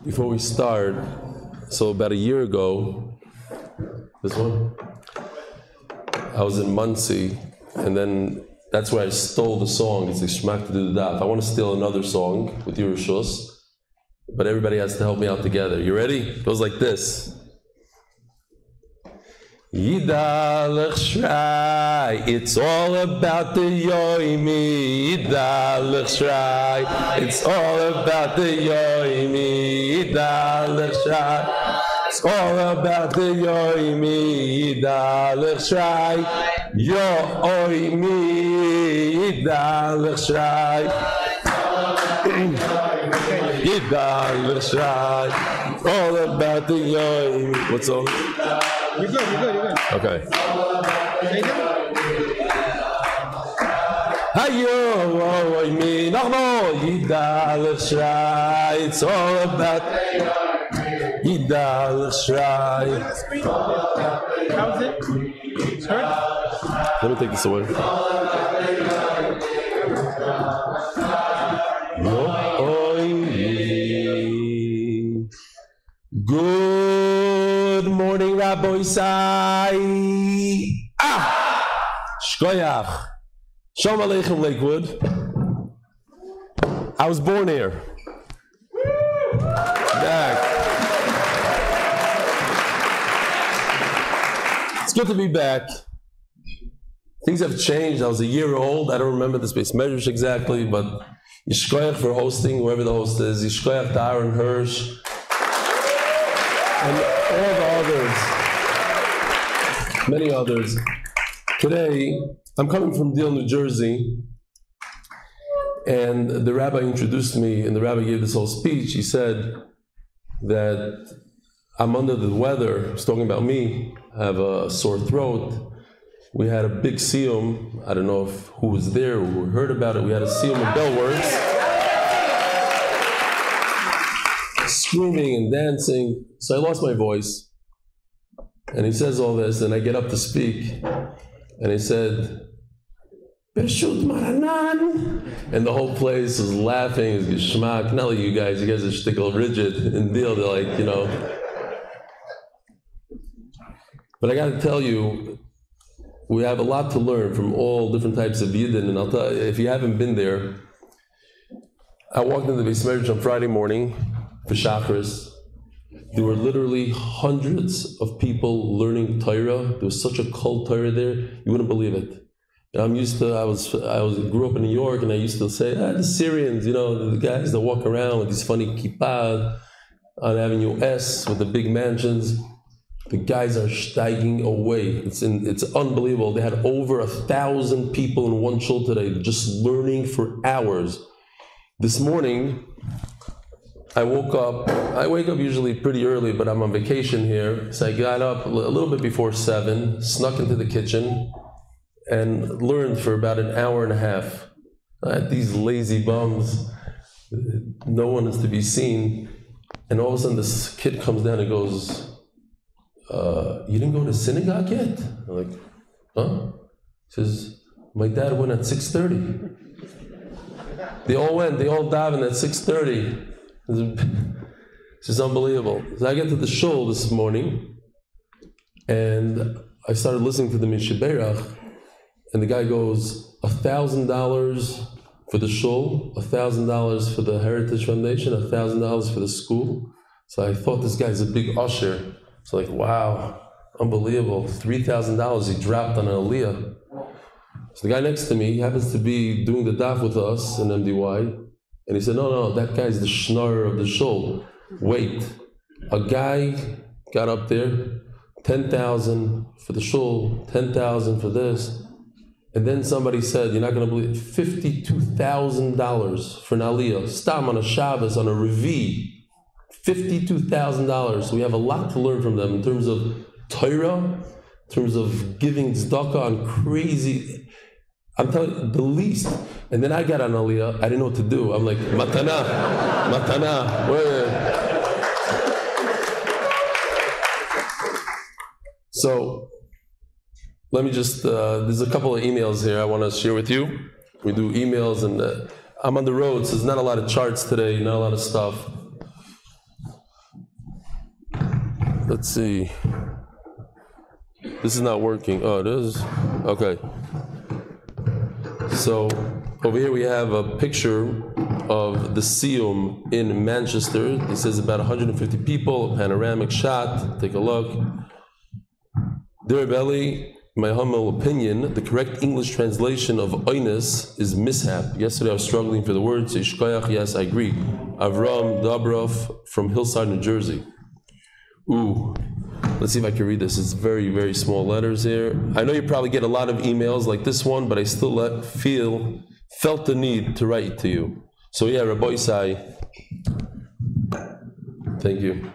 Before we start, so about a year ago, this one, I was in Muncie, and then that's where I stole the song. It's the Shmak to do the daf. I want to steal another song with your Rishus, but everybody has to help me out together. You ready? It goes like this. Yidalech Shrai, it's all about the Yoimi. Yidalech Shrai, it's all about the Yoimi. Yidalech Shrai, it's all about the Yoimi. Yidalech Shrai, Yoimi. Yidalech Shrai, Yidalech Shrai, all about the Yoimi. What's all? You're good. Okay. Hayo, me, no, Yidalech Shrai, it's all about Yidalech Shrai. How's it? Sorry? Let me take this away. Good morning, Rabbi Isai. Shkoyach. Shalom Aleichem, Lakewood. I was born here. Back. It's good to be back. Things have changed. I was a year old. I don't remember the space measures exactly, but Yishkoyach for hosting, whoever the host is. Yishkoyach to Aaron Hirsch. And all the others, many others. Today, I'm coming from Deal, New Jersey, and the rabbi introduced me, and the rabbi gave this whole speech. He said that I'm under the weather. He's talking about me. I have a sore throat. We had a big siyum. I don't know who was there, who heard about it. We had a siyum of Bellworks. Screaming and dancing, so I lost my voice. And he says all this, and I get up to speak, and he said, Bershut Maranan, and the whole place was laughing. It was geschmack. Not like you guys are shtickle rigid and deal. They're like, you know. But I got to tell you, we have a lot to learn from all different types of Yidden, and I'll tell you, if you haven't been there, I walked into the Beis Medrash on Friday morning. For Shachris, there were literally hundreds of people learning Torah. There was such a cult Torah there, you wouldn't believe it. And I'm used to, I grew up in New York, and I used to say, the Syrians, you know, the guys that walk around with these funny kippah on Avenue S with the big mansions. The guys are steiging away. It's unbelievable. They had over 1,000 people in one shul today, just learning for hours. This morning, I wake up usually pretty early, but I'm on vacation here. So I got up a little bit before 7, snuck into the kitchen, and learned for about an hour and a half. These lazy bums, no one is to be seen. And all of a sudden this kid comes down and goes, you didn't go to synagogue yet? I'm like, huh? He says, my dad went at 6:30. They all davened at 6:30. This is unbelievable. So I get to the shul this morning, and I started listening to the Mishaberach, and the guy goes, $1,000 for the shul, $1,000 for the Heritage Foundation, $1,000 for the school. So I thought this guy's a big usher. So like, wow, unbelievable. $3,000 he dropped on an aliyah. So the guy next to me, he happens to be doing the daf with us in MDY. And he said, no, that guy's the schnorrer of the shul. Wait, a guy got up there, 10,000 for the shul, 10,000 for this. And then somebody said, you're not going to believe it, $52,000 for an aliyah. Stam on a Shabbos, on a Revi. $52,000. So we have a lot to learn from them in terms of Torah, in terms of giving tzedakah on crazy. I'm telling you, the least. And then I got on aliyah. I didn't know what to do. I'm like, matana. Where? So let me just, there's a couple of emails here I want to share with you. We do emails, and I'm on the road, so there's not a lot of charts today, not a lot of stuff. let's see. This is not working. Oh, it is? Okay. So over here we have a picture of the Siyum in Manchester. It says about 150 people, a panoramic shot. Take a look. Dear Belly, my humble opinion, the correct English translation of Oinus is mishap. Yesterday I was struggling for the words. Ishkoyach, yes, I agree. Avram Dobrov from Hillside, New Jersey. Ooh. Let's see if I can read this. It's very, very small letters here. I know you probably get a lot of emails like this one, but I still felt the need to write to you. So yeah, Rabbi Isai. Thank you.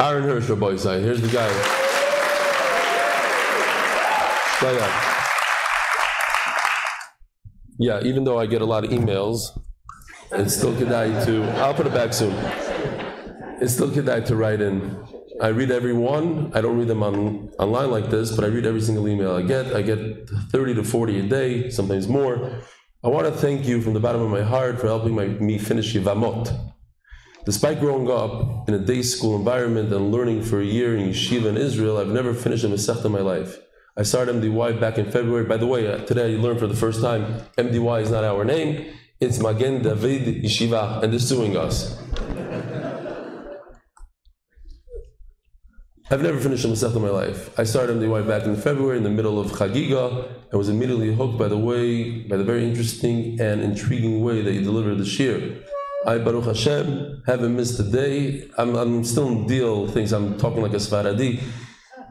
Aaron Hirsch, Rabbi Isai. Here's the guy. Yeah, even though I get a lot of emails, it's still kedai to, I'll put it back soon. It's still kedai to write in. I read every one. I don't read them online like this, but I read every single email I get. I get 30 to 40 a day, sometimes more. I want to thank you from the bottom of my heart for helping me finish Yevamot. Despite growing up in a day school environment and learning for a year in yeshiva in Israel, I've never finished a Masechta in my life. I started MDY back in February. By the way, today I learned for the first time, MDY is not our name. It's Magen David Yeshiva, and they're suing us. I've never finished a Masechta in my life. I started MDY back in February in the middle of Chagiga and was immediately hooked by the very interesting and intriguing way that you delivered the shir. I, Baruch Hashem, haven't missed a day. I'm still in deal things. I'm talking like a Sfaradi.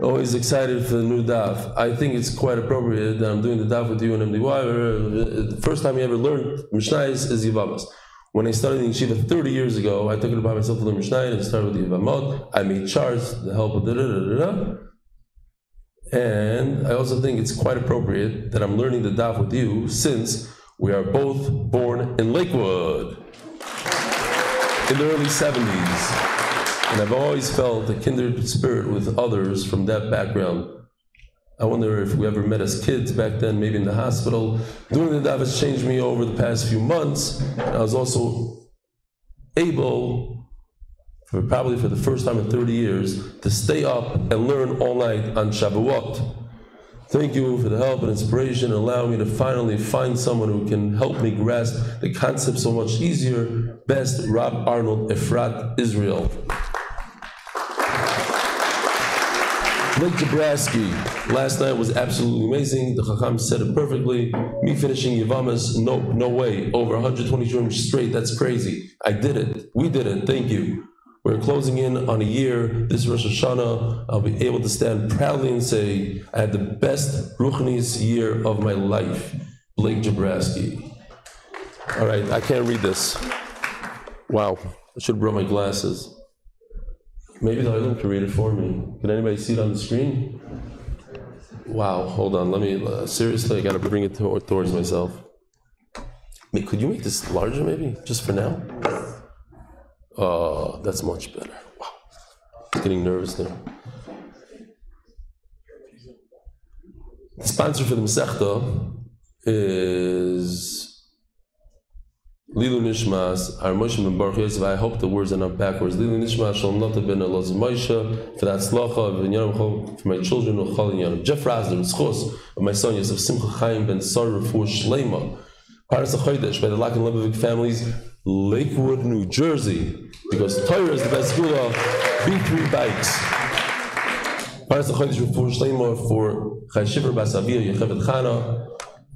Always excited for the new daf. I think it's quite appropriate that I'm doing the daf with you in MDY. The first time you ever learned Mishnayos is Yevamos. When I started in yeshiva 30 years ago, I took it upon myself to learn Mishnayos and started with the Yevamot. I made charts, the help of da-da-da-da-da. And I also think it's quite appropriate that I'm learning the daf with you since we are both born in Lakewood in the early 70s. And I've always felt a kindred spirit with others from that background. I wonder if we ever met as kids back then, maybe in the hospital. Doing the daf has changed me over the past few months. I was also able, probably for the first time in 30 years, to stay up and learn all night on Shavuot. Thank you for the help and inspiration and allowing me to finally find someone who can help me grasp the concept so much easier. Best, Rob Arnold, Efrat, Israel. Blake Jabrowski, last night was absolutely amazing. The Chacham said it perfectly. Me finishing Yevamos, no way. Over 120 shurim straight, that's crazy. I did it. We did it. Thank you. We're closing in on a year. This Rosh Hashanah, I'll be able to stand proudly and say, I had the best Ruchnis year of my life. Blake Jabrowski. All right, I can't read this. Wow, I should have brought my glasses. Maybe the Olim can read it for me. Can anybody see it on the screen? Wow, hold on. Let me, seriously, I got to bring it towards myself. Could you make this larger maybe, just for now? Oh, that's much better. Wow, I'm getting nervous there. The sponsor for the Masechta is Lilu Nishmas, our Moshe ben Baruch Yosef. I hope the words are not backwards. Lilu Nishmas, Shalom Nata ben Elaz Moshe, for that tzlacha, for my children, Jeff Rasler, Schos, of my son Yosef Simcha Chaim ben Sar Refuah Shleima, Paras HaChodesh, by the Lack and Leibovich families, Lakewood, New Jersey, because Torah is the best school of B3 bikes. Paras HaChodesh Refuah Shleima for Chai Shiver Basavia, Yechevet Chana.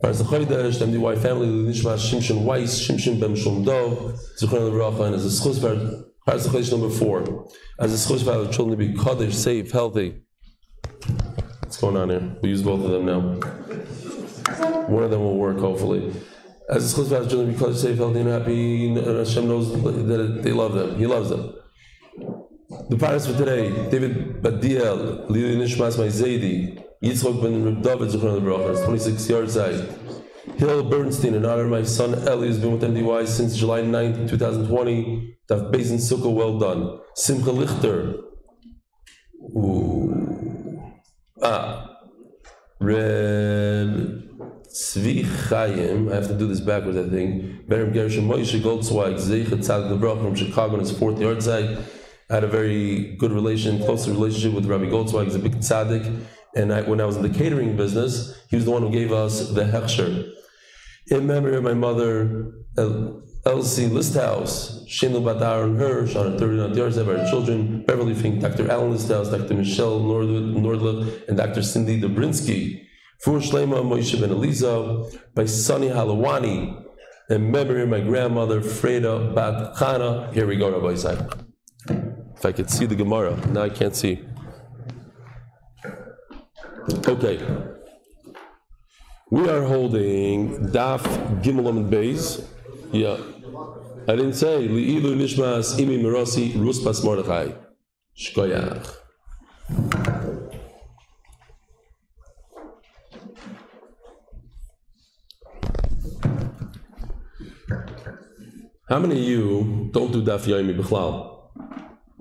Paras HaChodesh, the MDY family, Nishmas Shimshon Weiss, Shimshon ben Shomdov, Zichron L'Bracha, and as a schus for Paras HaChodesh number 4, as a schus for our children to be Kaddish, safe, healthy. What's going on here? We'll use both of them now. One of them will work, hopefully. As a schus for our children to be Kaddish, safe, healthy, and happy, and Hashem knows that they love them. He loves them. The Paras for today, David Badiel, Lili Nishmas Mai Zaidi, Yitzchok ben Reb David Zichron L'Bracha, 26 yards side. Hill Bernstein, in honor of my son Eli, who's been with MDY since July 9th, 2020. Daf Bezin Sukkah, well done. Simcha Lichter. Reb Tzvi Chaim, I have to do this backwards, I think. Berem Gershom Moshe Goldzweig, Zeichet Tzadik L'Bracha from Chicago, on his 4th yard side. I had a very good close relationship with Rabbi Goldsweig. He's a big tzaddik. And when I was in the catering business, he was the one who gave us the hechsher. In memory of my mother, Elsie Listhouse, Shinel Bat Aaron Hirsch, on her 39th yahrzeit, our children, Beverly Fink, Dr. Alan Listhouse, Dr. Michelle Nordliff, and Dr. Cindy Dobrinsky. For Shlema Moshe Ben Eliza, by Sonny Halawani, in memory of my grandmother, Freda Bat Chana. Here we go, Rabbi Isaac. If I could see the Gemara, now I can't see. Okay. We are holding Daf Gimel Amud Beis. Yeah. I didn't say Li'ilu Nishmas Imi Mirasi Ruspas Mordechai. Shkoyach. How many of you don't do Daf Yomi B'chlal?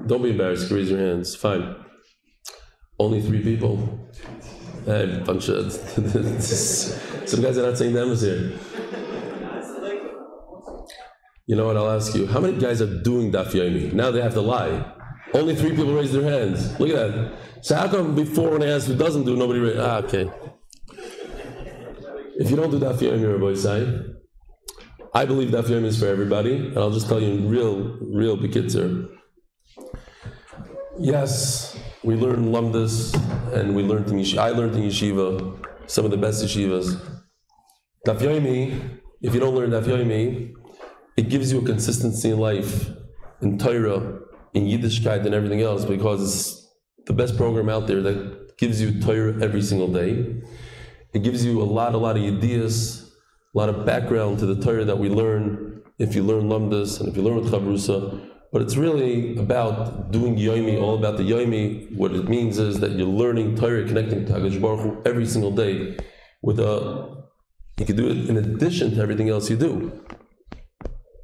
Don't be embarrassed. Raise your hands. Fine. Only 3 people. Hey, bunch of some guys are not saying the here. You know what? I'll ask you. How many guys are doing Daf Yomi? Now they have to lie. Only 3 people raise their hands. Look at that. So how come before when I asked who doesn't do, nobody raised? Okay. If you don't do Daf Yomi, Rabbi Isai, I believe Daf Yomi is for everybody, and I'll just tell you in real bekitzer. Yes, we learn Lumdus, and we learned in Yeshiva. I learned in Yeshiva, some of the best yeshivas. Daf Yomi, if you don't learn Daf Yomi, it gives you a consistency in life, in Torah, in Yiddishkeit, and everything else, because it's the best program out there that gives you Torah every single day. It gives you a lot of ideas, a lot of background to the Torah that we learn if you learn Lumdus and if you learn with Chavrusa. But it's really about doing Yomi, all about the Yomi. What it means is that you're learning Torah, connecting to HaKadosh Baruch Hu every single day. You can do it in addition to everything else you do.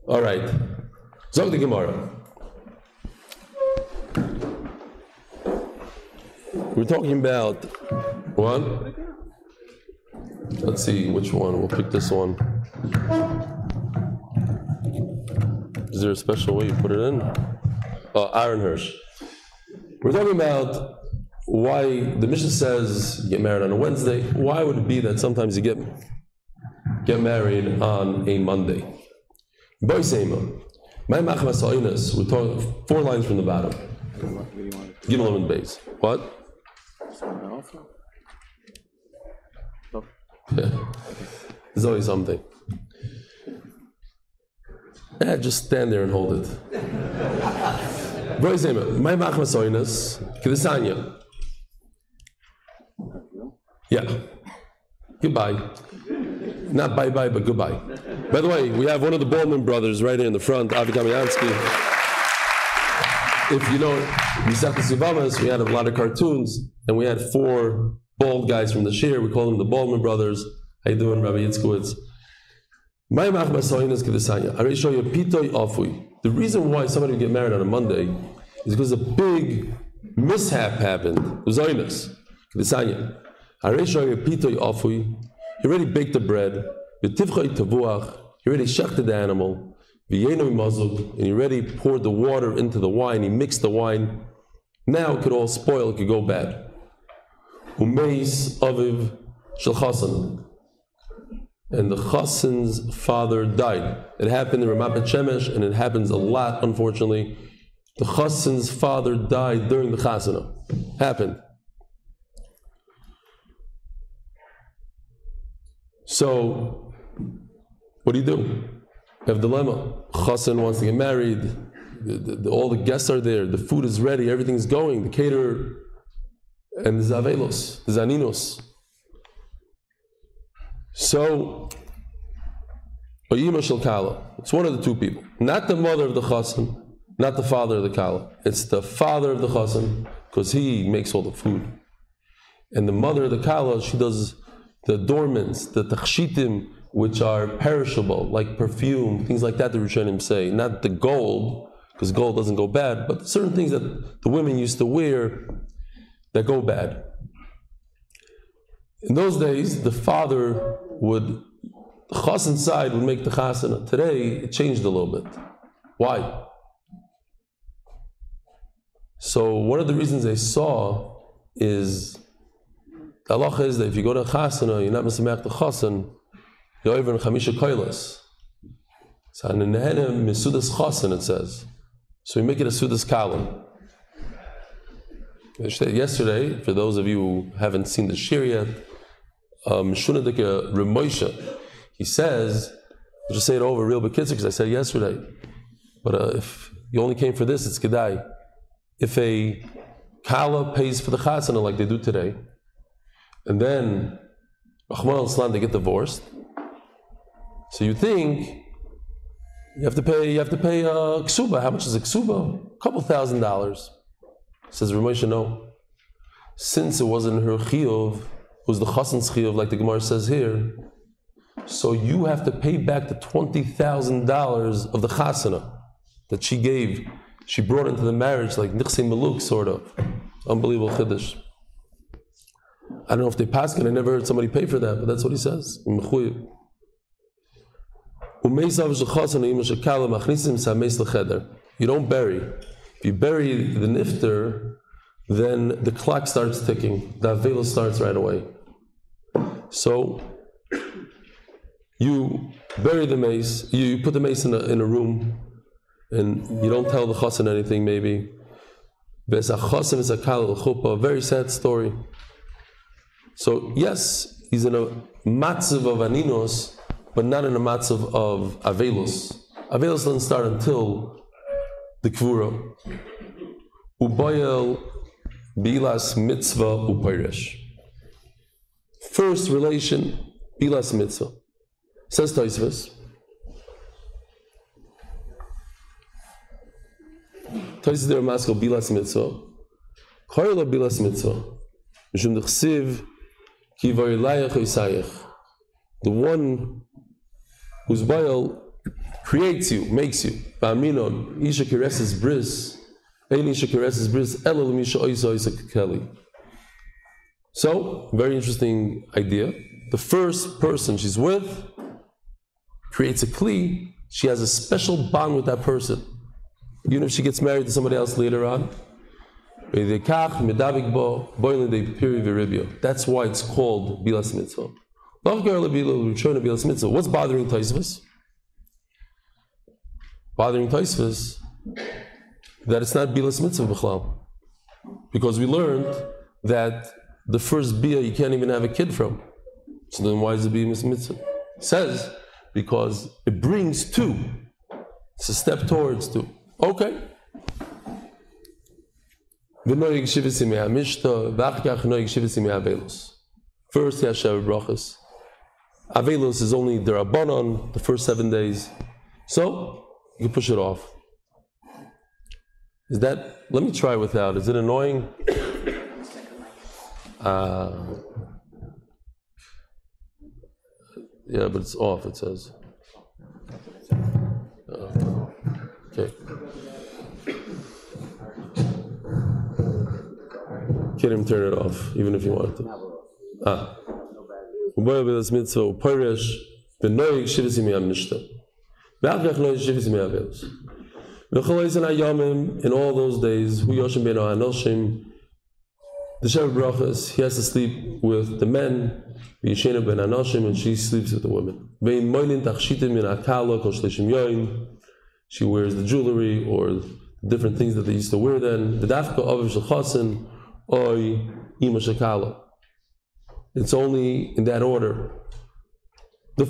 All right. Zog the Gemara. We're talking about one. Let's see which one. We'll pick this one. Is there a special way you put it in? Aaron Hirsch. We're talking about why the Mishnah says you get married on a Wednesday. Why would it be that sometimes you get married on a Monday? Boy Seima. My Machmas Ha'inus. We're talking 4 lines from the bottom. Gimel Amud Beis. What? Yeah. There's always something. Just stand there and hold it. My Machmas Ha'inus. Kedesanya. Yeah. Goodbye. Not bye-bye, but goodbye. By the way, we have one of the Baldwin brothers right here in the front, Avi Kamiansky. If you know, we had a lot of cartoons, and we had 4 bald guys from the Shir. We call them the Baldwin brothers. How you doing, Rabbi Yitzkowitz? The reason why somebody would get married on a Monday is because a big mishap happened. It was oinus. He already baked the bread. He already shechted the animal. And he already poured the water into the wine. He mixed the wine. Now it could all spoil. It could go bad. Umeis aviv shel chasan. And the chasan's father died. It happened in Ramat Bet Shemesh, and it happens a lot, unfortunately. The chasan's father died during the chasana. Happened. So, what do? You have a dilemma. Chassan wants to get married. All the guests are there. The food is ready. Everything's going. The caterer and the zavelos, the zaninos. So, it's one of the 2 people. Not the mother of the chassan, not the father of the kala. It's the father of the chassan, because he makes all the food. And the mother of the kala, she does the adornments, the tachshitim, which are perishable, like perfume, things like that, the Rishonim say. Not the gold, because gold doesn't go bad, but certain things that the women used to wear that go bad. In those days, the father the chassan side would make the chasana. Today, it changed a little bit. Why? So one of the reasons they saw is, the halacha is that if you go to a chasana, you're not mesameach the chasan, you're over in chamisha koilas. So in Nehenem, Misudas Chasan, it says. So we make it a Sudas Kalim. Yesterday, for those of you who haven't seen the shir yet, Mishunadika Ramosha, he says, I'll just say it over real bekitzer because I said it yesterday, but if you only came for this, it's Kedai. If a Kala pays for the Chasana like they do today, and then Rahman al-Islam, they get divorced, so you think you have to pay ksuba. How much is a ksuba? A couple $1,000. Says Ramosha, no. Since it wasn't her chiyuv, it was the chasan's chiyuv, like the Gemara says here, so you have to pay back the $20,000 of the chasana that she gave. She brought into the marriage, like nichsei maluk, sort of. Unbelievable chiddush. I don't know if they pass it. I never heard somebody pay for that, but that's what he says. You don't bury. If you bury the nifter, then the clock starts ticking. The avela starts right away. So you bury the mace. You put the mace in a room, and you don't tell the chassan anything. Maybe a very sad story. So yes, he's in a matzav of aninos, but not in a matzav of avelus. Avelus doesn't start until the kvura. Ubayel bilas mitzvah upayresh. First relation, bilas mitzvah. Says Tosfos. Tosfos there maskal bilas mitzvah. Koyla bilas mitzvah. Mishum dechsiv ki vaylayach isayach. The one whose bayal creates you, makes you. Ba'aminon, isha kereses bris, ein isha kereses bris, elel misha oisa oisa kekeli. So, very interesting idea. The first person she's with creates a kli. She has a special bond with that person. Even if she gets married to somebody else later on. That's why it's called bilas mitzvah. What's bothering Tosfos? Bothering Tosfos that it's not bilas mitzvah b'chlal, because we learned that the first bia you can't even have a kid from. So then why is it bilas mitzvah? It says because it brings two. It's a step towards two. Okay. First, Yashav brachas. Avelus is only the Rabbanon, the first 7 days. So, you can push it off. Is that, let me try without. Is it annoying? Yeah, but it's off, it says. Okay. Can't even turn it off, even if you wanted to. In all those days, the Shev Brachas, he has to sleep with the men, and she sleeps with the women. She wears the jewelry or the different things that they used to wear then. It's only in that order. The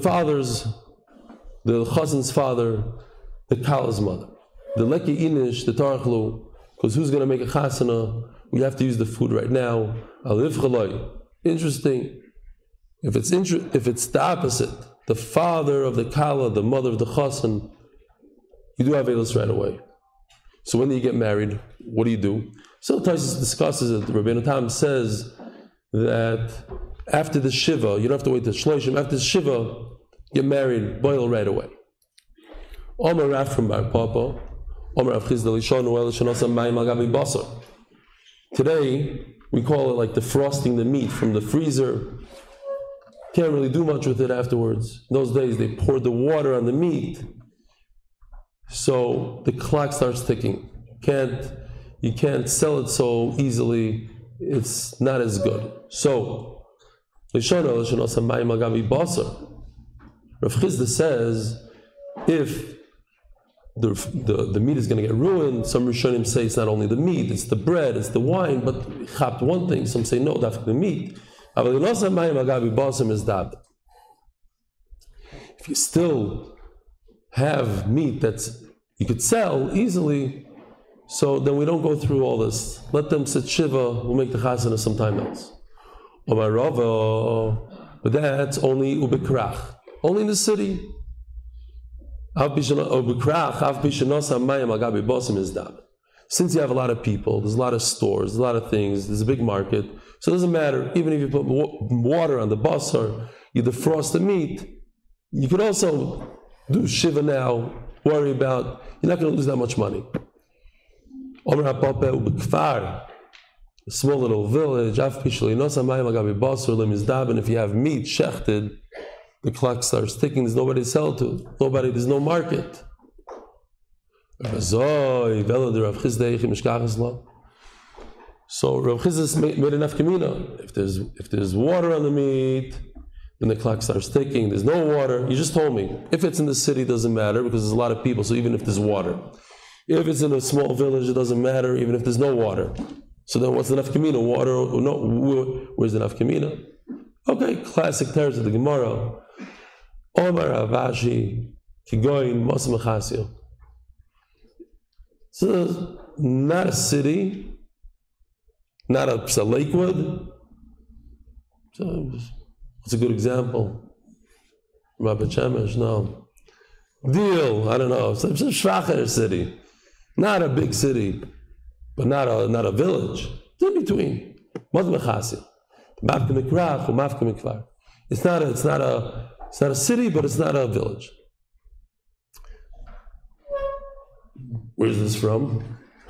chasen's father, the kala's mother. The leki inish, the tarachlu, because who's going to make a chasana? We have to use the food right now. Interesting. If it's the opposite, the father of the kala, the mother of the chasen, you do have avelus right away. So when you get married, what do? So Tosfos discusses it. Rabbeinu Tam says that after the shiva, you don't have to wait till shloshim. After the shiva, get married, boil right away. Omer Rav from Bar Papa, Omer Rav Chisda Lishonu El Shanasam Mayim Al Gabi Basar. Today we call it like defrosting the meat from the freezer. Can't really do much with it afterwards. In those days they poured the water on the meat, so the clock starts ticking. you can't sell it so easily, it's not as good. So, Rav Chisda says, if the meat is going to get ruined, some Rishonim say it's not only the meat, it's the bread, it's the wine, but chapped one thing, some say no, that's the meat. If you still have meat that's you could sell easily, so then we don't go through all this. Let them sit shiva, we'll make the chasana sometime else. But that's only ubekrach, only in the city. Since you have a lot of people, there's a lot of stores, there's a lot of things, there's a big market, so it doesn't matter. Even if you put water on the basar, you defrost the meat, you could also do shiva now, worry about, you're not going to lose that much money. A small little village, and if you have meat shechted, the clock starts ticking, there's nobody to sell to, there's no market. So Rav Chisda made enough kamina. If there's water on the meat, then the clock starts ticking. There's no water. You just told me. If it's in the city, it doesn't matter because there's a lot of people. So even if there's water, if it's in a small village, it doesn't matter. Even if there's no water. So then, what's the nafkamina? Water? Or no? Where's the nafkamina? Okay, classic terms of the Gemara. Omar Avashi Kigoyin Mosam Achasio. So not a city. Not a Lakewood. So, what's a good example? Rabbi Shemesh, no. Deal, I don't know. Some shvacher city. Not a big city, but not a village. It's in between. It's not a city, but it's not a village. Where's this from?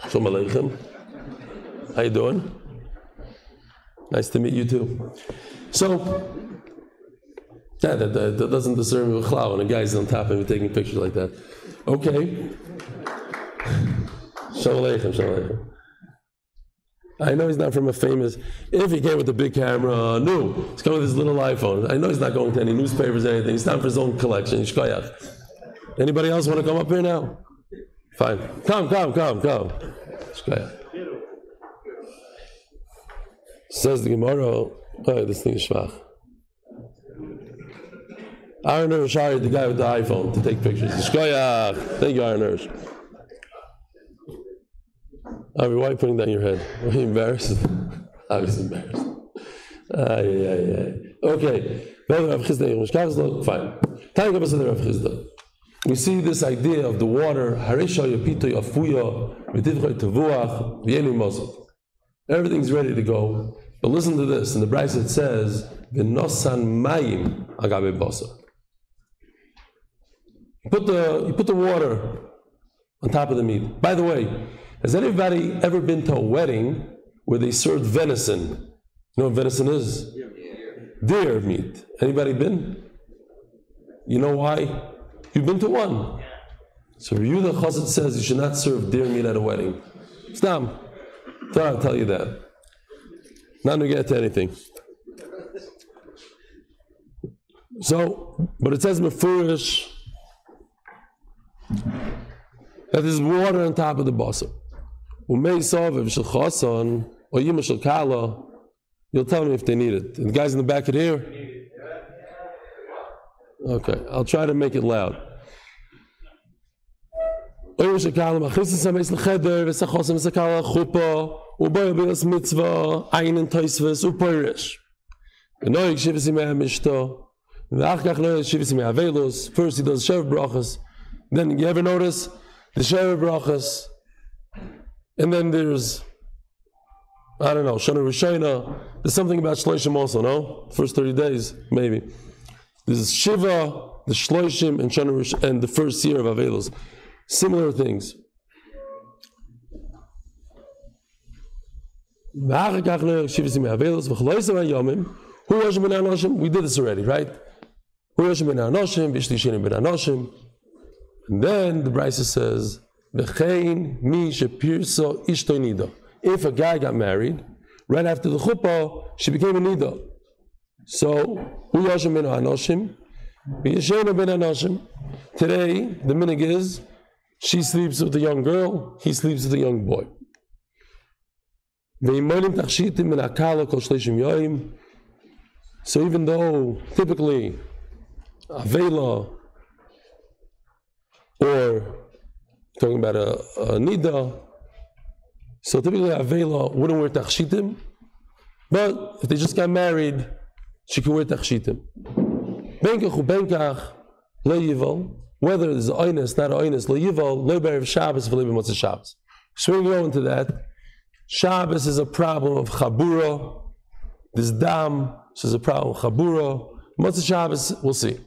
Shalom Aleichem. How you doing? Nice to meet you too. So, that doesn't discern me with cloud when a guy's on top of me taking pictures like that. Okay. Shalom Aleichem, Shalom Aleichem. I know he's not from a famous, if he came with a big camera, no, he's coming with his little iPhone. I know he's not going to any newspapers or anything. He's not for his own collection. Anybody else want to come up here now? Fine. Come. Says the Gemara, oh, this thing is shvach. Aaron Hirsch hired the guy with the iPhone to take pictures. Thank you, Aaron Hirsch. Why are you putting down your head? Are you embarrassed? I was embarrassed. Okay. Fine. We see this idea of the water. Everything's ready to go. But listen to this. In the Brisa it says, "V'nosan mayim agabe basa." You put the water on top of the meat. By the way, has anybody ever been to a wedding where they served venison? You know what venison is? Deer meat. Anybody been? You know why? You've been to one. So Yehuda Chassid says you should not serve deer meat at a wedding. Stam. I'll tell you that. Not to get to anything. So, but it says mefurish that there's water on top of the basar. You'll tell me if they need it. And the guys in the back could hear? Okay, I'll try to make it loud. Mitzvah, einen Toisves, Upoirish. Genoig Shivisi Mea Mishto, Vachkach Noy Shivisi Mea Velus. First he does Shev Brachas. Then you ever notice the Shev Brachas? And then there's, I don't know, Shana Rishayna. There's something about Shloshim also, no? First 30 days, maybe. There's Shiva, the Shloshim, and Shana Rish, and the first year of Avelus. Similar things. We did this already, right? And then the Brisa says V'chein mi shepirso ishto nida. If a guy got married, right after the chuppah, she became a nida. So, hu yashem ben hanoshim, v'yashena ben hanoshim. Today, the minig is, she sleeps with a young girl, he sleeps with a young boy. So even though typically Avela or talking about a Nida, so typically Avela wouldn't wear tachshitim, but if they just got married, she could wear tachshitim. Benkach u benkach le'yival, whether it's oines, not oines, le'yival, le'berev Shabbos, v'le'be motzei Shabbos. So we go into that. Shabbos is a problem of chabura. This dam is a problem of chabura. Motzei Shabbos, we'll see.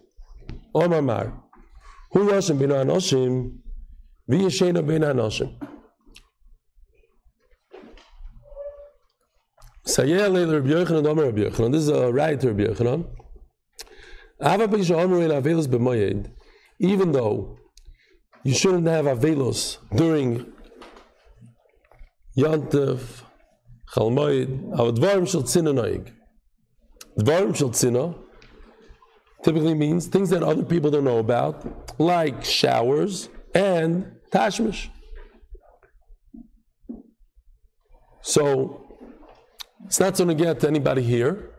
Omar Mar. Hu yashem bin hanoshim, v'yashena bin hanoshim. Sayeh leil Rabbi Yochanan, Omer Rabbi Yochanan. This is a right to Rabbi Yochanan. Ava b'yisha omer el avelos b'moyed. Even though you shouldn't have avelos during Yantiv, Chalmoid, Avadvarim Shel Tzina Noig. Dvarim Shel Tzina typically means things that other people don't know about, like showers and tashmish. So it's not going to get to anybody here,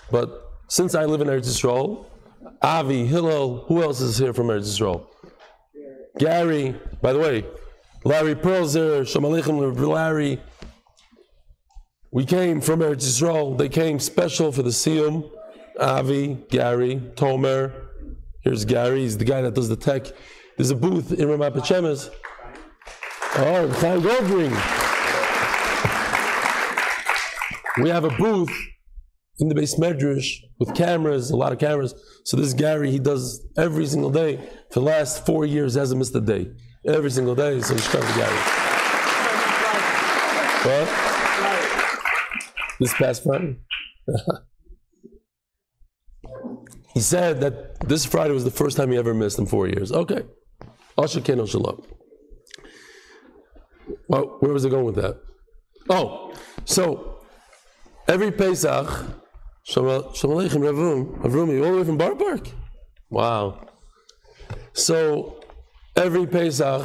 but since I live in Eretz Yisrael, Avi, Hillel, who else is here from Eretz Yisrael? Gary, by the way, Larry Perlzer, Shalom Aleichem, Larry. We came from Eretz Yisrael. They came special for the Siyum. Avi, Gary, Tomer. Here's Gary. He's the guy that does the tech. There's a booth in Ramat Beit Shemesh. Oh, Chaim Goldring. We have a booth in the Beis Medrash with cameras, a lot of cameras. So this Gary, he does every single day. For the last 4 years, hasn't missed a day. Every single day, so Shkar the Gary. What? This past Friday? He said that this Friday was the first time he ever missed in 4 years. Okay. Asher Ken Shalom. Well, where was I going with that? Oh, so every Pesach, Shalom Aleichem Avrumi, all the way from Bar Park. Wow. So every Pesach,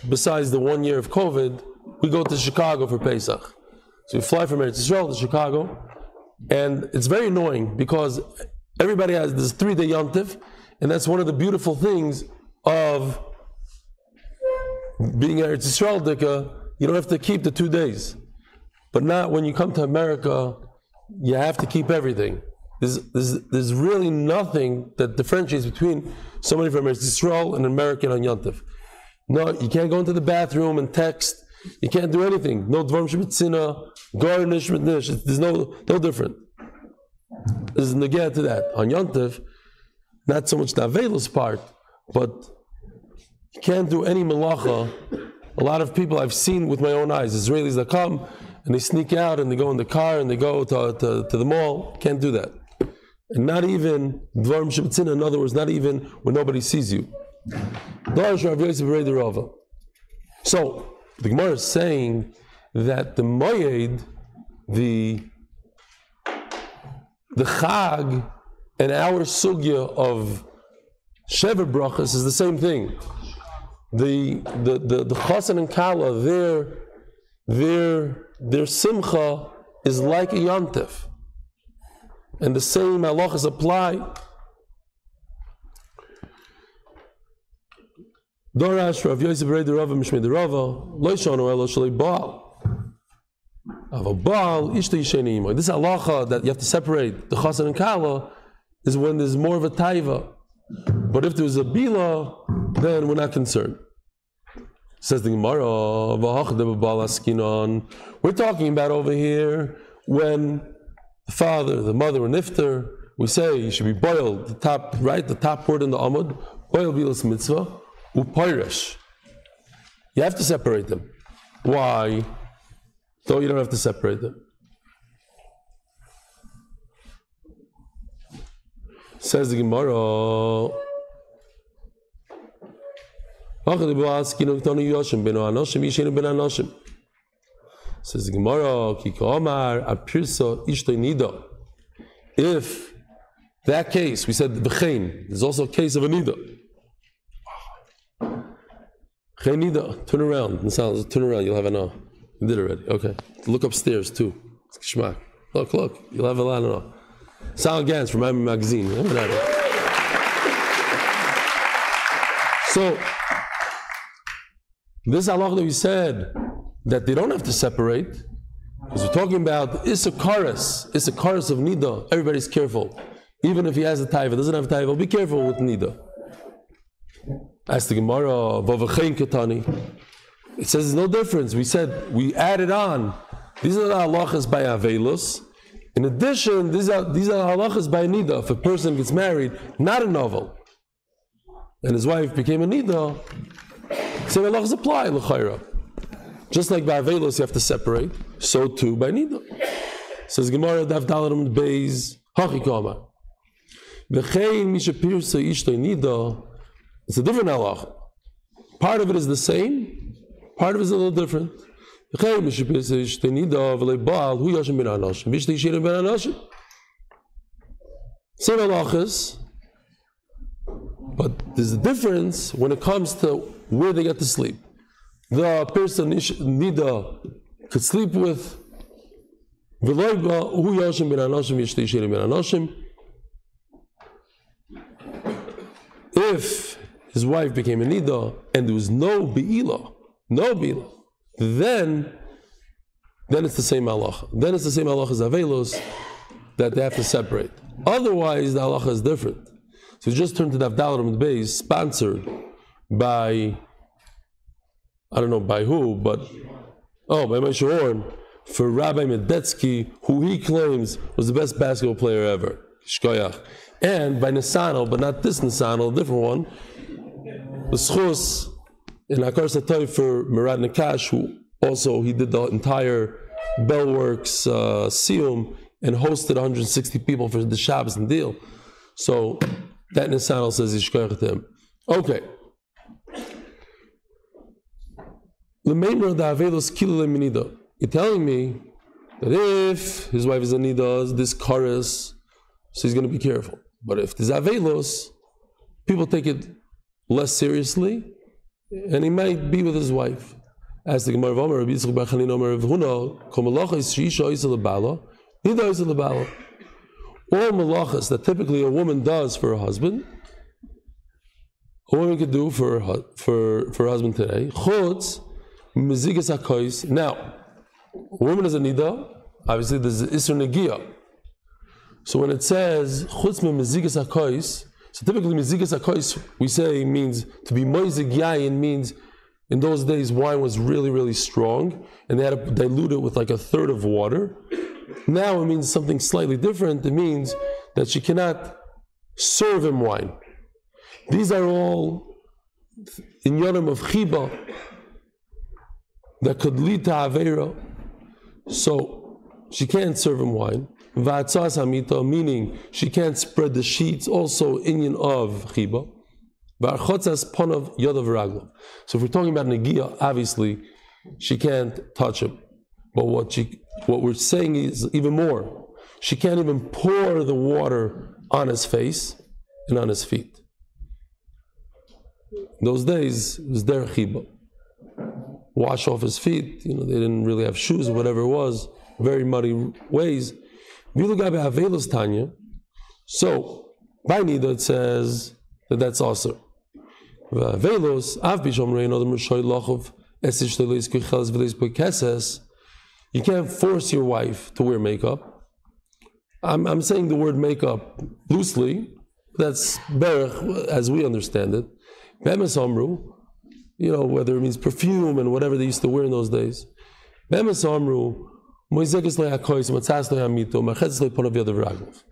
besides the 1 year of COVID, we go to Chicago for Pesach. So we fly from Eretz Yisrael to Chicago, and it's very annoying because everybody has this 3-day yontif, and that's one of the beautiful things of being Eretz Yisrael Dika. You don't have to keep the 2 days, but not when you come to America. You have to keep everything. There's really nothing that differentiates between somebody from Eretz Yisrael and an American on Yontif. No, you can't go into the bathroom and text. You can't do anything. No dvarim shebetzina, garnish with nish. There's no different. There's a negah to that. On Yontif, not so much the avelos part, but you can't do any malacha. A lot of people I've seen with my own eyes, Israelis that come and they sneak out and they go in the car and they go to the mall. Can't do that. And not even dvarim shebetzina. In other words, not even when nobody sees you. So the Gemara is saying that the moyed, the chag, and our sugya of shever brachas is the same thing. The chasen and kala, their simcha is like a yontif, and the same halachas apply. Dorash Rav Yosef Rei Rava Mishmei Rava Loishonu Elo Shalei Baal Ava Baal Ishta Yisheni Imoy. This halacha that you have to separate the chasen and kala is when there's more of a taiva, but if there's a bila, then we're not concerned. Says the Gemara, we're talking about over here when the father, the mother were nifter. We say you should be boiled, the top word in the amud, boil bilas mitzvah. Upirish. You have to separate them. Why? Though you don't have to separate them. Says the Gemara, Says the Gemara, Kika Omar, Apirsa Ishtoi Nida. If that case, we said B'chein, there's also a case of a Nida. Chen Nida, turn around. Turn around, you'll have an You did already, okay. Look upstairs too. Shmak. Look, you'll have a lot of Sal Gans from Miami Magazine. So, this halacha that we said that they don't have to separate, because we're talking about Issakaris of Nida. Everybody's careful. Even if he has a taiva, doesn't have a taiva, be careful with Nida. Ask the Gemara, Vavachein Ketani. It says there's no difference. We said, we added on. These are the halachas by Avelus. In addition, these are halachas by Nida. If a person gets married, not a novel, and his wife became a Nida, same halachas apply, l'chayra. Just like by Avelos you have to separate, so too by Nida. Says Gemara, Daf Daladam Beis, Hachikama. V'chein mishapirsa ishtoi Nida. It's a different halacha. Part of it is the same, part of it is a little different. V'chein mishapirsa ishtoi Nida v'lei Baal hu yashim ben anashim v'ishtoi yishirim ben anashim. Same halachas, but there's a difference when it comes to where they get to sleep. The person Nida could sleep with if his wife became a Nida and there was no Be'ila, then it's the same halacha. Then it's the same halacha as Avelos that they have to separate. Otherwise, the halacha is different. So we just turned to the Avdalam Beis, sponsored by, I don't know by who, but by Moshe Horn, for Rabbi Medetsky, who he claims was the best basketball player ever, Shkoyach, and by Nisano, but not this Nisano, a different one, the Schus in Akar Satoy for Murad Nakash, who also he did the entire Bellworks Siyum and hosted 160 people for the Shabbos and deal. So that Nisano says he's Shkoyach to him. Okay. You're telling me that if his wife is a Nida, this chorus, so he's going to be careful. But if there's Avelos, people take it less seriously, and he might be with his wife. As the Gemara of Omer, Rabbi Yitzchak bar Chanina Omer of Huna, Kol malacha is sheisha isa lebala, Nida isa lebala. All malachas that typically a woman does for her husband, a woman could do for her husband today. Chutz Mezigas HaKois. Now, a woman is a Nida, obviously there's Isser Negiah. So when it says Chutz Mezigas HaKois, so typically Mezigas HaKois we say means to be Moizig Yayin, means in those days wine was really, really strong and they had to dilute it with like a third of water. Now it means something slightly different. It means that she cannot serve him wine. These are all in Yonam of Chiba that could lead to Aveira. So she can't serve him wine. Va'atzas hamita, meaning she can't spread the sheets, also inyan of Chiba. Va'archotzas ponav yodav raglav. So if we're talking about Negiah, obviously she can't touch him. But what we're saying is even more. She can't even pour the water on his face and on his feet. In those days, it was their Chiba. Wash off his feet, they didn't really have shoes or whatever it was, very muddy ways. So, by Nida it says that that's also. You can't force your wife to wear makeup. I'm saying the word makeup loosely, that's berach as we understand it. Be'emes amru, whether it means perfume and whatever they used to wear in those days. Be'emes amru, moizekes le'hakois, matzas le'hamito, machetzes le'ponav yodav raglav.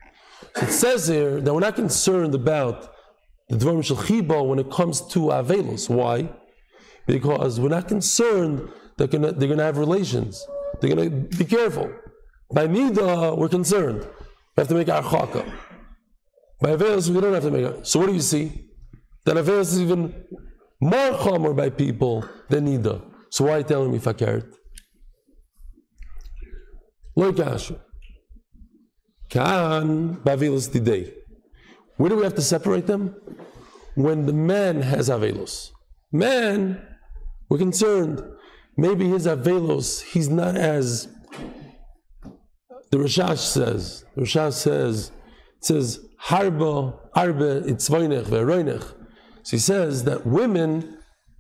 So it says here that we're not concerned about the dvarim shel chiba when it comes to avelos. Why? Because we're not concerned that they're going to have relations. They're going to be careful. By Nida, we're concerned. We have to make our chaka. By Avelos, we don't have to make it. So what do you see? That Avelos is even more chomer by people than nida. So why are you telling me fakert? Lo kashu. Kan bavelos today. Where do we have to separate them? When the man has avelos. Man, we're concerned. Maybe his avelos, he's not as the Rashash says. The Rashash says, it says, harba, arbe, itzvoinech, ve'roinech. So he says that women,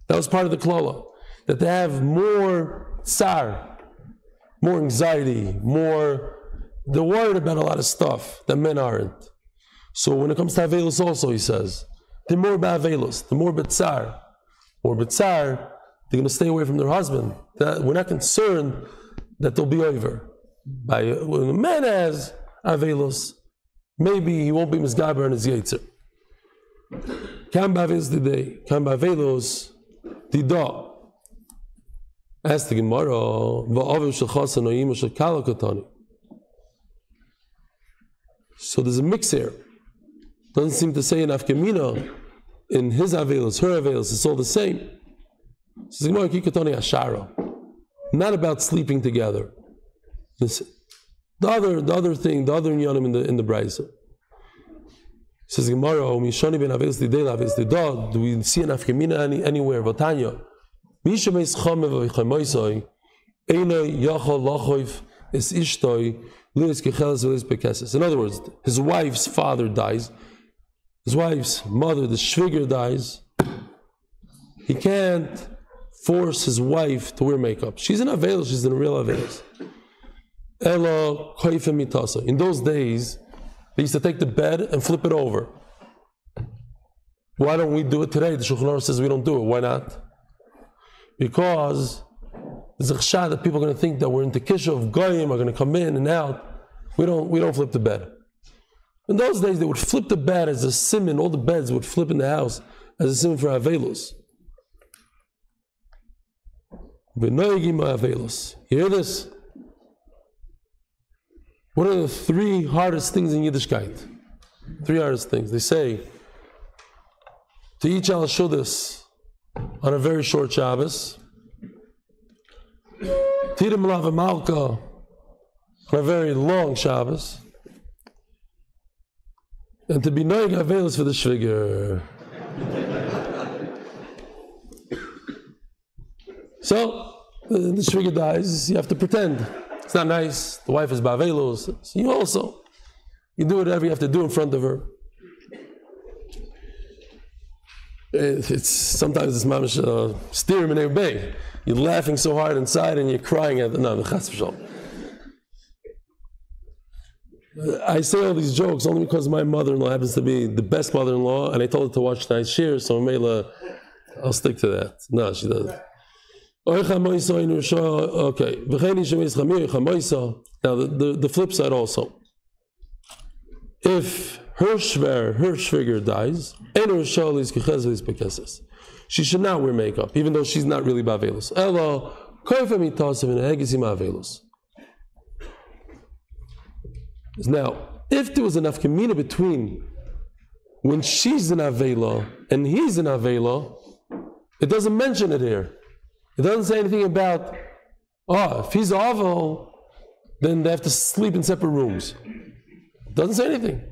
that was part of the klala, that they have more tsar, more anxiety, they're worried about a lot of stuff that men aren't. So when it comes to avelos also, he says, they're more about avelos, they're more about tsar. More about tsar, they're going to stay away from their husband. We're not concerned that they'll be over. When a man has avelos, maybe he won't be misgaber on his yetzer. Kam ba'avelos today, kam ba'avelos dida. Ask the Gemara, va'avev shel chasan o'im shel kala katani. So there's a mix here. Doesn't seem to say in Afkamina, in his avelos, her avelos, it's all the same. Says Gemara ki katani ashara. Not about sleeping together. The other thing, the other inyanim in the brayso. Says Gemara, Mishani ben Avelos Lidei Avelos Lidod. Do we see an Afkamina anywhere? Vatanya. Misha meis chamev v'chamoisoi. Eino yachol lachoif es ishtoi luis kecheles v'lis bekeses. In other words, his wife's father dies. His wife's mother, the shviger, dies. He can't force his wife to wear makeup. She's in Avelos. She's in a real Avelos. Elo koife mitasa. In those days, they used to take the bed and flip it over. Why don't we do it today? The Shulchan Aruch says we don't do it. Why not? Because there's a chshad that people are going to think that we're into kisha of goyim, are going to come in and out. We don't flip the bed. In those days, they would flip the bed as a simon. All the beds would flip in the house as a simon for avelos. You hear this? What are the three hardest things in Yiddishkeit? Three hardest things. They say, to each al shudas on a very short Shabbos, tirim lav malka on a very long Shabbos, and to be noig avelos for the shviger. So, the shviger dies, you have to pretend. It's not nice. The wife is ba'avelos. So you do whatever you have to do in front of her. It's sometimes it's mamish steering in a bay. You're laughing so hard inside and you're crying at the chas v'shalom. I say all these jokes only because my mother-in-law happens to be the best mother-in-law, and I told her to watch tonight's shir, so I'll stick to that. No, she doesn't. Okay. Now the flip side also. If her shviger dies, she should not wear makeup, even though she's not really ba'avelos. Now, if there was enough kamina between when she's in avela and he's in avela, it doesn't mention it here. It doesn't say anything about, if he's avel, then they have to sleep in separate rooms. It doesn't say anything.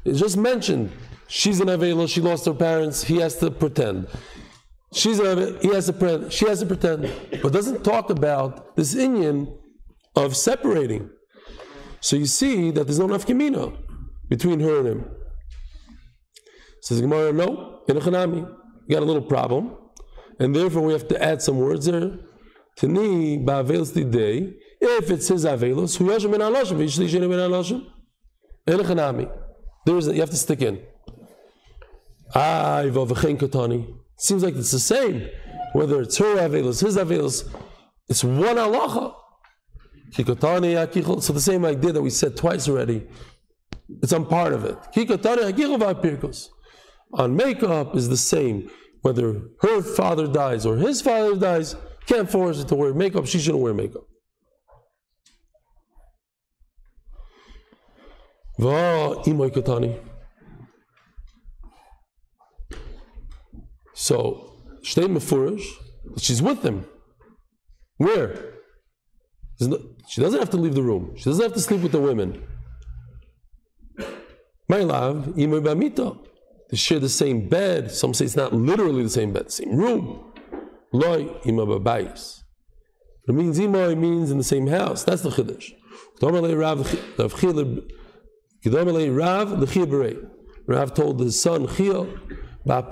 It's just mentioned. She's an avela, she lost her parents, he has to pretend. She's an avela, he has to pretend, she has to pretend. But it doesn't talk about this inyan of separating. So you see that there's no nafkamina between her and him. Says Gemara, no, in a chanami, you got a little problem. And therefore we have to add some words there. Tani ba'avelos today. If it's his avelos, hu yashem ben alashim, v'yishli sheni ben alashim. Elechanami. You have to stick in. V'chein katani. Seems like it's the same. Whether it's her avelos, his avelos, it's one halacha. Kikotani akichol. So the same idea that we said twice already. It's on part of it. Kikotani akichol v'apirkos. On makeup is the same. Whether her father dies or his father dies, can't force her to wear makeup. She shouldn't wear makeup. So, Shtei Mefurish, she's with him. Where? She doesn't have to leave the room. She doesn't have to sleep with the women. My love, Imay Bamita. They share the same bed. Some say it's not literally the same bed, same room. Loi Imay Babayis. It means Imay means in the same house. That's the Chiddush. Rav told his son Chia, in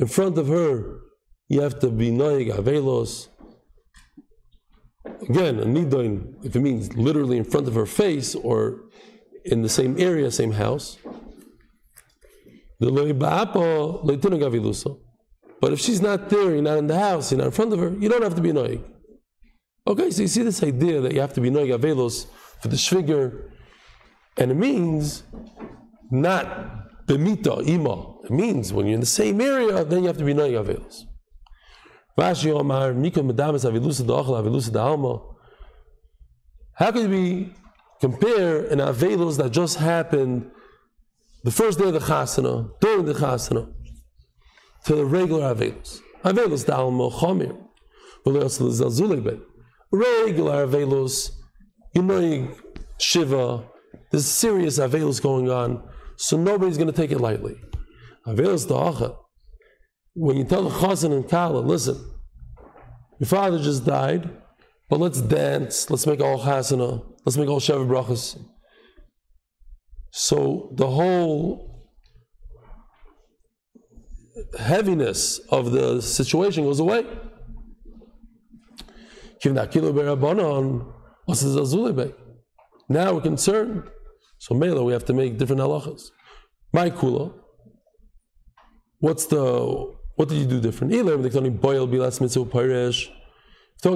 front of her, you have to be noig avelos. Again, a nidoin, if it means literally in front of her face or in the same area, same house. But if she's not there, you're not in the house, you're not in front of her, you don't have to be noig. Okay, so you see this idea that you have to be noig avelos for the shviger, and it means not bemita, ima. It means when you're in the same area, then you have to be noig avelos. How can we compare an avelos that just happened the first day of the chasana, during the chasana, to the regular avelos? Avelos da'alma chomir, regular avelos, you know, shiva. There's serious avelos going on, so nobody's going to take it lightly. Avelos da'acha. When you tell the chazan and kala, listen, your father just died, but let's dance, let's make all chasana, let's make all sheva brachas. So the whole heaviness of the situation goes away. Now we're concerned. So Mela, we have to make different halachas. My kula. What did you do different? Talking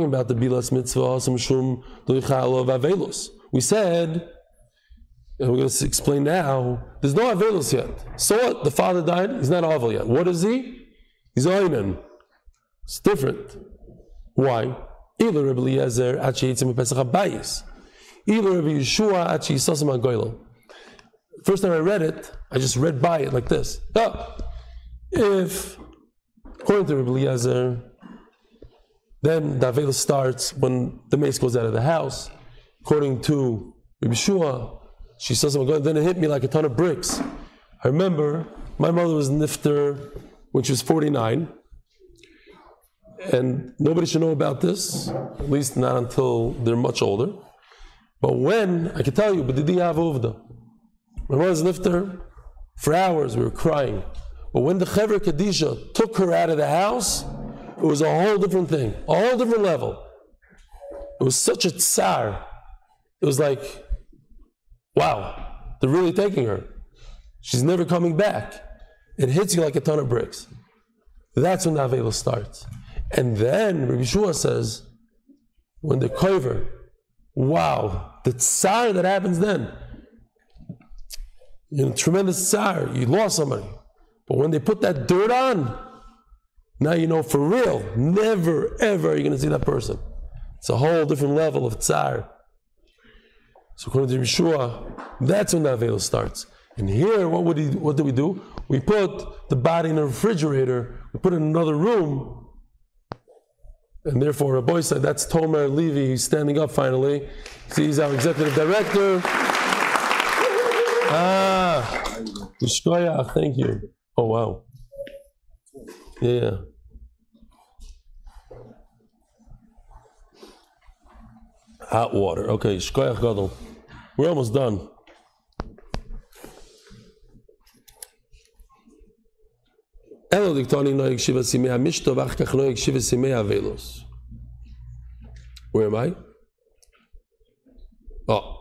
about the bilas mitzvah, some shum of avelos. We said, and we're going to explain now, there's no avelos yet. So what? The father died, he's not avel yet. What is he? He's oinen. It's different. Why? Either Rabbi Eliezer achi yitzim pesach habayis. Either Rabbi Yeshua achi yisasam hagoylo. First time I read it, I just read by it like this. If, according to Rabbi Eliezer, then the avelos starts when the mace goes out of the house. According to Rabbi Yeshua, she says, then it hit me like a ton of bricks. I remember my mother was nifter when she was 49, and nobody should know about this, at least not until they're much older. But when, I can tell you, but didi avuvda, my mother was nifter for hours, we were crying. But when the Chevra Kadisha took her out of the house, it was a whole different thing, a whole different level. It was such a tsar. It was like, wow, they're really taking her. She's never coming back. It hits you like a ton of bricks. That's when the Avelos starts. And then Rabbi Yeshua says, when the kover, wow, the tsar that happens then, tremendous tsar, you lost somebody. But when they put that dirt on, now you know for real, never ever are you going to see that person. It's a whole different level of tsar. So according to Yeshua, that's when the Avelos starts. And here, what do we do? We put the body in a refrigerator, we put it in another room, and therefore Rabbi said, that's Tomer Levi, he's standing up finally. See, he's our executive director. Yishkoyach, thank you. Oh wow. Yeah. Hot water. Okay, Shkoyach Gadol. We're almost done. Elo diktoni noig shiva simei hamishto v'ach kach noig shiva simei avelos. Where am I? Oh.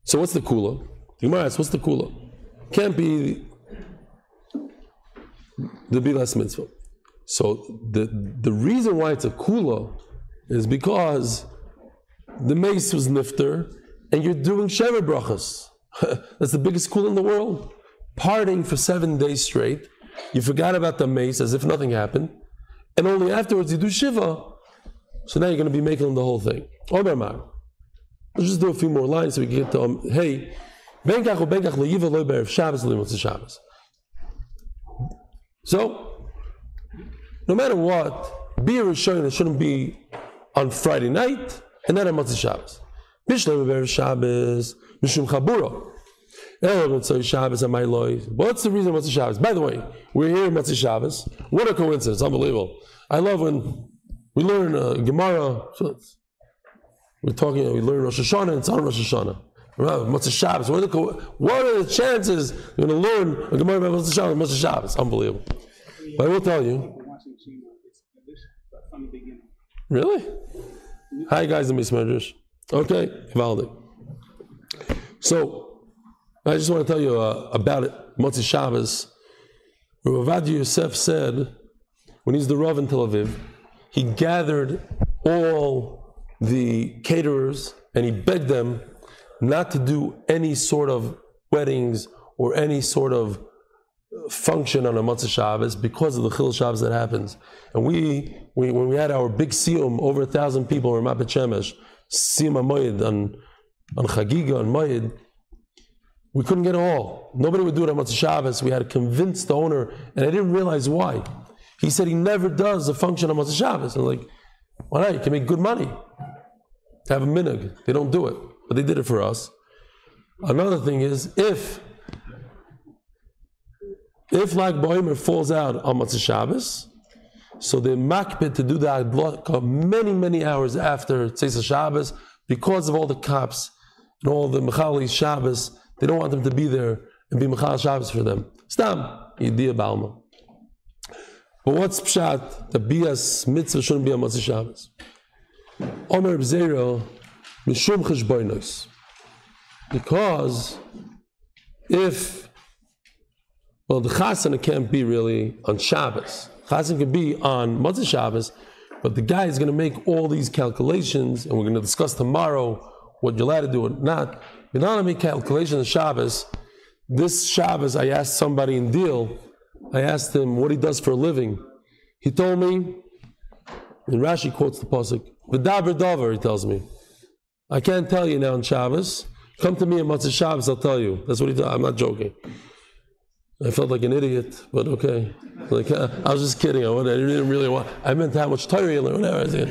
So what's the kula? The Gemara asks, what's the kula? Can't be the bilas mitzvah. So the reason why it's a kula is because the mace was nifter and you're doing sheva brachas. That's the biggest kula in the world. Partying for 7 days straight. You forgot about the mace as if nothing happened. And only afterwards you do shiva. So now you're going to be making the whole thing. Omer Mar. Let's just do a few more lines so we can get to hey. So, no matter what, Bia Rishon shouldn't be on Friday night and then on Motzei Shabbos. Bishlam Be'er Shabbos, Mishum Chaburo. What's the reason Motzei Shabbos? By the way, we're here in Motzei Shabbos. What a coincidence! Unbelievable. I love when we learn Gemara. We learn Rosh Hashanah, and it's on Rosh Hashanah. Motzei Shabbos. What are the chances you're going to learn a Gemara about Motzei Shabbos? Motzei Shabbos, unbelievable. But I will tell you. Really? Hi guys, in Medrash. Okay, Valdi. So I just want to tell you about it. Motzei Shabbos. Rav Ovadia Yosef said when he's the Rav in Tel Aviv, he gathered all the caterers and he begged them not to do any sort of weddings or any sort of function on a Motzei Shabbos because of the Chil Shabbos that happens. And when we had our big Siyum, over 1,000 people in Mapet Shemesh, Siyum HaMoed on Chagiga, on Moed, we couldn't get it all. Nobody would do it on Motzei Shabbos. We had to convince the owner, and I didn't realize why. He said he never does a function on Motzei Shabbos. I'm like, why not? You can make good money. To have a minhag. They don't do it, but they did it for us. Another thing is, if Lag B'Omer falls out on Motzei Shabbos, so they're makpid to do the adlaka many hours after Tzeis Shabbos because of all the cops and all the Mechali Shabbos. They don't want them to be there and be Mechal Shabbos for them. Stam, Yediyah Balma. But what's pshat? The bias mitzvah shouldn't be on Motzei Shabbos. Omer B'Zero Mishum Cheshbonos. Because the chasana can't be really on Shabbos. Chasana can be on Motzei Shabbos, but the guy is going to make all these calculations, and we're going to discuss tomorrow what you're allowed to do or not. You're not going to make calculations on Shabbos. This Shabbos, I asked somebody in Deal, I asked him what he does for a living. He told me, and Rashi quotes the pasuk, V'daber davar, he tells me. I can't tell you now on Shabbos. Come to me on Motzei Shabbos, I'll tell you. That's what he told. I'm not joking. I felt like an idiot, but okay. Like I was just kidding. I didn't really want. I meant how much Torah you learn. Whatever.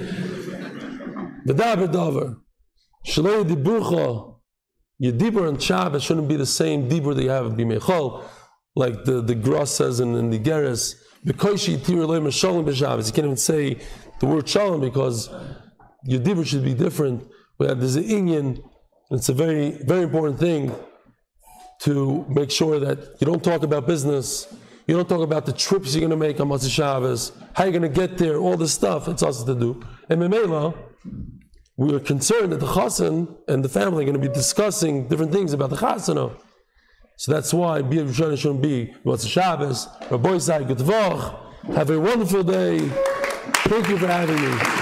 V'daber davar. Shalei diburcha. Your dibur on Shabbos shouldn't be the same dibur that you have at Bimei, like the Gross says in the Geras. Because you can't even say the word shalom because your dibur should be different. There's an inyan. It's a very, very important thing to make sure that you don't talk about business. You don't talk about the trips you're going to make on Motzei Shabbos, how you're going to get there, all this stuff. It's us to do. And Memela, we are concerned that the chassan and the family are going to be discussing different things about the chasana. So that's why Bia Rishon shouldn't be Motzei Shabbos. Rabbi Isai, good Have a wonderful day. Thank you for having me.